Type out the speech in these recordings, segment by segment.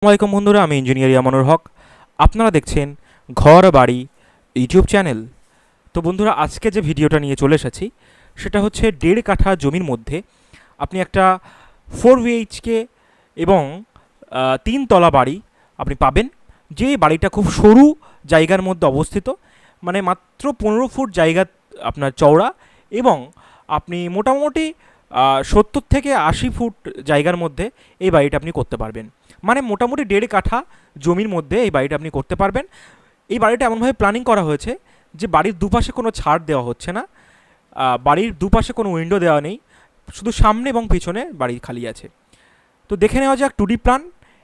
আসসালামাইকুম বন্ধুরা, আমি ইঞ্জিনিয়ার ইয়ামানুর হক। আপনারা দেখছেন ঘর বাড়ি ইউটিউব চ্যানেল। তো বন্ধুরা, আজকে যে ভিডিওটা নিয়ে চলে এসেছি সেটা হচ্ছে 1.5 কাঠা জমির মধ্যে আপনি একটা 4 বিএইচকে এবং 3 তলা বাড়ি আপনি পাবেন। যে বাড়িটা খুব সরু জায়গার মধ্যে অবস্থিত, মানে মাত্র 15 ফুট জায়গা আপনার চওড়া, এবং আপনি মোটামুটি 70 থেকে 80 ফুট জায়গার মধ্যে এই বাড়িটা আপনি করতে পারবেন। মানে মোটামুটি 1.5 কাঠা জমির মধ্যে এই বাড়িটা আপনি করতে পারবেন। এই বাড়িটা এমনভাবে প্ল্যানিং করা হয়েছে যে বাড়ির দুপাশে কোনো ছাদ দেওয়া হচ্ছে না, বাড়ির দুপাশে কোনো উইন্ডো দেওয়া নেই, শুধু সামনে এবং পিছনে বাড়ি খালি আছে। তো দেখে নেওয়া যাক 2D প্ল্যান,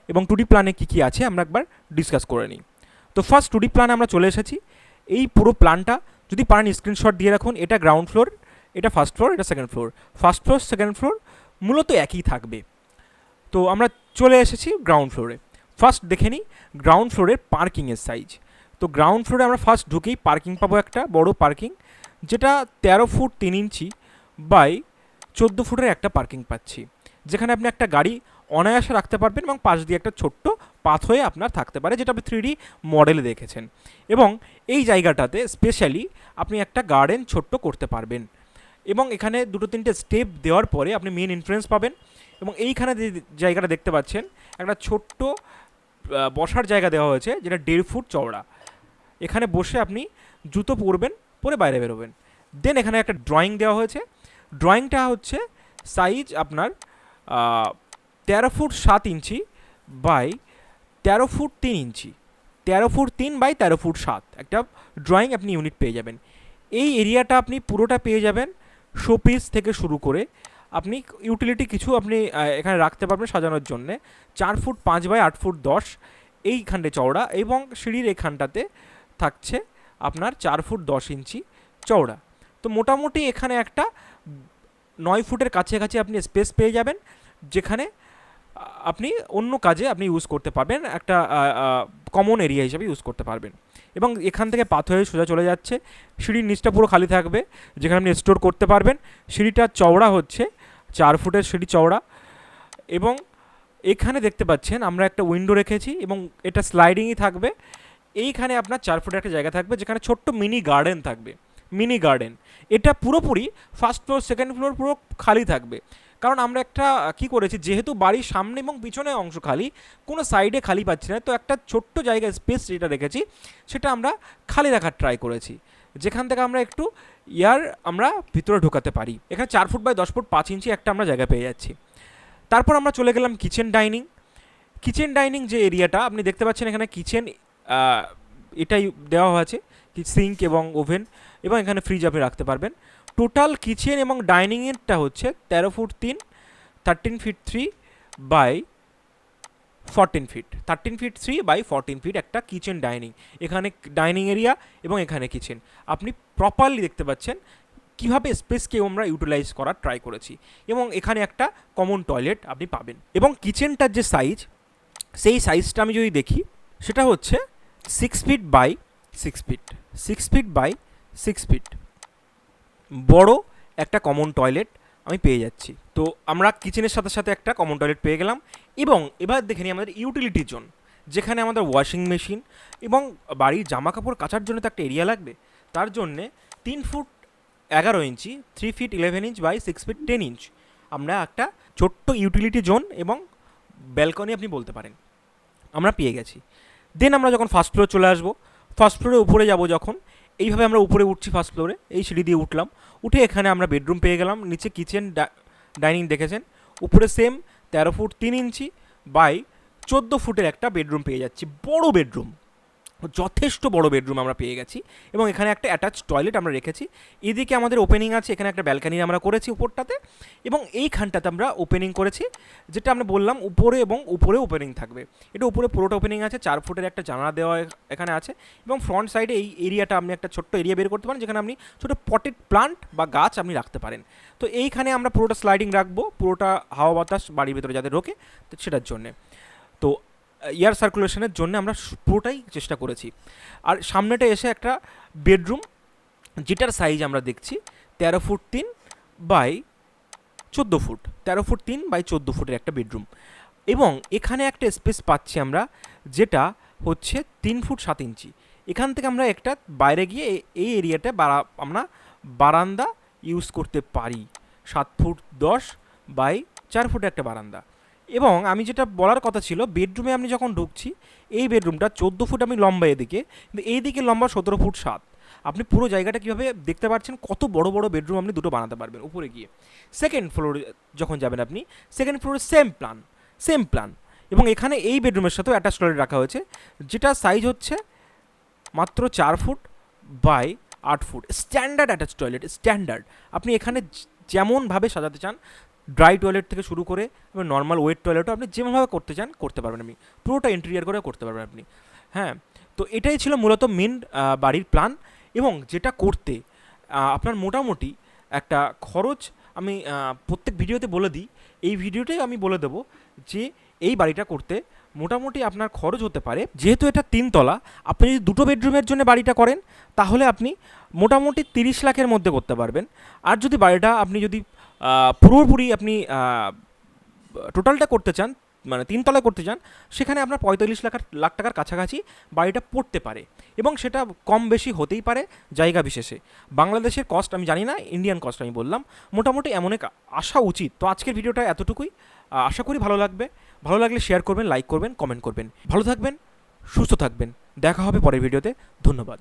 এবং 2D প্ল্যানে কী কী আছে আমরা একবার ডিসকাস করে নিই। তো ফার্স্ট 2D প্ল্যানে আমরা চলে এসেছি। এই পুরো প্ল্যানটা যদি পারেন স্ক্রিনশট দিয়ে রাখুন। এটা গ্রাউন্ড ফ্লোর, এটা ফার্স্ট ফ্লোর, এটা second floor. First floor second floor মূলত একই থাকবে। তো আমরা চলে এসেছি গ্রাউন্ড ফ্লোরে। ফার্স্ট দেখে নিই গ্রাউন্ড ফ্লোরের পার্কিংয়ের সাইজ। তো গ্রাউন্ড ফ্লোরে আমরা ফার্স্ট ঢুকেই পার্কিং পাবো, একটা বড় পার্কিং, যেটা 13 ফুট 3 ইঞ্চি বাই 14 ফুটের একটা পার্কিং পাচ্ছি, যেখানে আপনি একটা গাড়ি অনায়াসে রাখতে পারবেন এবং পাশ দিয়ে একটা ছোট্ট পাথওয়ে আপনার থাকতে পারে, যেটা আপনি 3D মডেলে দেখেছেন। এবং এই জায়গাটাতে স্পেশালি আপনি একটা গার্ডেন ছোট্ট করতে পারবেন, এবং এখানে 2-3টে স্টেপ দেওয়ার পরে আপনি মেন এন্ট্রেন্স পাবেন। এবং এইখানে যে জায়গাটা দেখতে পাচ্ছেন, একটা ছোট্ট বসার জায়গা দেওয়া হয়েছে, যেটা 1.5 ফুট চওড়া। এখানে বসে আপনি জুতো পরবেন, পরে বাইরে বেরোবেন। দেন এখানে একটা ড্রয়িং দেওয়া হয়েছে। ড্রয়িংটা হচ্ছে সাইজ আপনার 13 foot 7 inch by 13 foot 3 inch, 13 foot 3 by 13 foot 7 একটা ড্রয়িং আপনি ইউনিট পেয়ে যাবেন। এই এরিয়াটা আপনি পুরোটা পেয়ে যাবেন, শোপিস থেকে শুরু করে আপনি ইউটিলিটি কিছু আপনি এখানে রাখতে পারবেন সাজানোর জন্যে। 4 ফুট 5 বাই 8 ফুট 10 এইখানটে চওড়া, এবং সিঁড়ির এখানটাতে থাকছে আপনার 4 ফুট 10 ইঞ্চি চওড়া। তো মোটামুটি এখানে একটা 9 ফুটের কাছাকাছি আপনি স্পেস পেয়ে যাবেন, যেখানে আপনি অন্য কাজে আপনি ইউজ করতে পারবেন, একটা কমন এরিয়া হিসেবে ইউজ করতে পারবেন। এবং এখান থেকে পাথরে সোজা চলে যাচ্ছে, সিঁড়ির নিচটা পুরো খালি থাকবে, যেখানে আপনি স্টোর করতে পারবেন। সিঁড়িটার চওড়া হচ্ছে 4 ফুটের সিঁড়ি চওড়া। এবং এখানে দেখতে পাচ্ছেন আমরা একটা উইন্ডো রেখেছি, এবং এটা স্লাইডিংই থাকবে। এইখানে আপনার 4 ফুটের একটা জায়গা থাকবে, যেখানে ছোট্ট মিনি গার্ডেন থাকবে, মিনি গার্ডেন। এটা পুরোপুরি ফার্স্ট ফ্লোর সেকেন্ড ফ্লোর পুরো খালি থাকবে, কারণ আমরা একটা কী করেছি, যেহেতু বাড়ির সামনে এবং পিছনে অংশ খালি, কোনো সাইডে খালি পাচ্ছি না, তো একটা ছোট্ট জায়গা স্পেস যেটা রেখেছি সেটা আমরা খালি রাখার ট্রাই করেছি, যেখান থেকে আমরা একটু এয়ার আমরা ভিতরে ঢোকাতে পারি। এখানে 4 ফুট বাই 10 ফুট 5 ইঞ্চি একটা আমরা জায়গা পেয়ে যাচ্ছি। তারপর আমরা চলে গেলাম কিচেন ডাইনিং। কিচেন ডাইনিং যে এরিয়াটা আপনি দেখতে পাচ্ছেন, এখানে কিচেন এটাই দেওয়া হয়েছে, সিঙ্ক এবং ওভেন, এবং এখানে ফ্রিজ আপনি রাখতে পারবেন। টোটাল কিচেন এবং ডাইনিংয়েরটা হচ্ছে 13 foot 3, 13 feet 3 by 14 feet, 13 feet 3 by 14 feet একটা কিচেন ডাইনিং। এখানে ডাইনিং এরিয়া এবং এখানে কিচেন আপনি প্রপারলি দেখতে পাচ্ছেন কীভাবে স্পেসকে আমরা ইউটিলাইজ করার ট্রাই করেছি। এবং এখানে একটা কমন টয়লেট আপনি পাবেন। এবং কিচেনটার যে সাইজ, সেই সাইজটা আমি যদি দেখি, সেটা হচ্ছে 6 feet by 6 feet, 6 feet by 6 feet বড় একটা কমন টয়লেট আমি পেয়ে যাচ্ছি। তো আমরা কিচেনের সাথে সাথে একটা কমন টয়লেট পেয়ে গেলাম। এবং এবার দেখে নিই আমাদের ইউটিলিটি জোন, যেখানে আমাদের ওয়াশিং মেশিন এবং বাড়ির জামা কাপড় কাচার জন্য তো একটা এরিয়া লাগবে। তার জন্যে 3 foot 11 inch, 3 feet 11 inch by 6 feet 10 inch আমরা একটা ছোট্ট ইউটিলিটি জোন এবং ব্যালকনি আপনি বলতে পারেন আমরা পেয়ে গেছি। দেন আমরা যখন ফার্স্ট ফ্লোর চলে আসবো, ফার্স্ট ফ্লোরে উপরে যাব যখন, এইভাবে আমরা উপরে উঠছি ফার্স্ট ফ্লোরে, এই সিঁড়ি দিয়ে উঠলাম, উঠে এখানে আমরা বেডরুম পেয়ে গেলাম। নিচে কিচেন ডাইনিং দেখেছেন, উপরে সেম 13 ফুট 3 ইঞ্চি বাই 14 ফুটের একটা বেডরুম পেয়ে যাচ্ছি, বড় বেডরুম, যথেষ্ট বড় বেডরুম আমরা পেয়ে গেছি। এবং এখানে একটা অ্যাটাচ টয়লেট আমরা রেখেছি। এদিকে আমাদের ওপেনিং আছে, এখানে একটা ব্যালকানি আমরা করেছি উপরটাতে, এবং এইখানটাতে আমরা ওপেনিং করেছি, যেটা আমরা বললাম উপরে এবং উপরে ওপেনিং থাকবে। এটা উপরে পুরোটা ওপেনিং আছে, 4 ফুটের একটা জানালা দেওয়া এখানে আছে। এবং ফ্রন্ট সাইডে এই এরিয়াটা আপনি একটা ছোট্ট এরিয়া বের করতে পারেন, যেখানে আপনি ছোটো পটেড প্লান্ট বা গাছ আপনি রাখতে পারেন। তো এইখানে আমরা পুরোটা স্লাইডিং রাখবো, পুরোটা হাওয়া বাতাস বাড়ির ভেতরে যাদের ঢোকে তো সেটার জন্যে। তো এয়ার সার্কুলেশনের জন্য আমরা পুরোটাই চেষ্টা করেছি। আর সামনেটা এসে একটা বেডরুম, যেটার সাইজ আমরা দেখছি 13 foot 3 by 14 foot, 13 foot 3 by 14 ফুটের একটা বেডরুম। এবং এখানে একটা স্পেস পাচ্ছি আমরা, যেটা হচ্ছে 3 ফুট 7 ইঞ্চি। এখান থেকে আমরা একটা বাইরে গিয়ে এই এরিয়াটা আমরা বারান্দা ইউজ করতে পারি। 7 ফুট 10 বাই 4 ফুট একটা বারান্দা। এবং আমি যেটা বলার কথা ছিল, বেডরুমে আমি যখন ঢুকছি, এই বেডরুমটা 14 ফুট আমি লম্বা এদিকে, কিন্তু এই দিকে লম্বা 17 ফুট 7। আপনি পুরো জায়গাটা কীভাবে দেখতে পাচ্ছেন, কত বড় বড় বেডরুম আপনি দুটো বানাতে পারবেন উপরে গিয়ে। সেকেন্ড ফ্লোরে যখন যাবেন আপনি, সেকেন্ড ফ্লোরে সেম প্ল্যান এবং এখানে এই বেডরুমের সাথেও অ্যাটাচ টয়লেট রাখা হয়েছে, যেটা সাইজ হচ্ছে মাত্র 4 foot by 8 foot. Standard attach toilet, standard. আপনি এখানে যেমনভাবে সাজাতে চান, ড্রাই টয়লেট থেকে শুরু করে নর্মাল ওয়েট টয়লেটও আপনি যেমনভাবে করতে চান করতে পারবেন, আপনি পুরোটা ইন্টেরিয়ার করে করতে পারবেন আপনি। হ্যাঁ, তো এটাই ছিল মূলত মেন বাড়ির প্ল্যান। এবং যেটা করতে আপনার মোটামুটি একটা খরচ আমি প্রত্যেক ভিডিওতে বলে দিই, এই ভিডিওটাই আমি বলে দেবো যে এই বাড়িটা করতে মোটামুটি আপনার খরচ হতে পারে, যেহেতু এটা 3 তলা, আপনি যদি 2টো বেডরুমের জন্য বাড়িটা করেন তাহলে আপনি মোটামুটি 30 লাখের মধ্যে করতে পারবেন। আর যদি বাড়িটা আপনি যদি পুরোপুরি আপনি টোটালটা করতে চান, মানে 3 তলায় করতে চান, সেখানে আপনার 45 লাখ টাকার কাছাকাছি বাড়িটা পড়তে পারে। এবং সেটা কম বেশি হতেই পারে জায়গা বিশেষে। বাংলাদেশের কস্ট আমি জানি না, ইন্ডিয়ান কস্ট আমি বললাম, মোটামুটি এমন এক আসা উচিত। তো আজকের ভিডিওটা এতটুকুই, আশা করি ভালো লাগবে। ভালো লাগলে শেয়ার করবেন, লাইক করবেন, কমেন্ট করবেন। ভালো থাকবেন, সুস্থ থাকবেন, দেখা হবে পরের ভিডিওতে। ধন্যবাদ।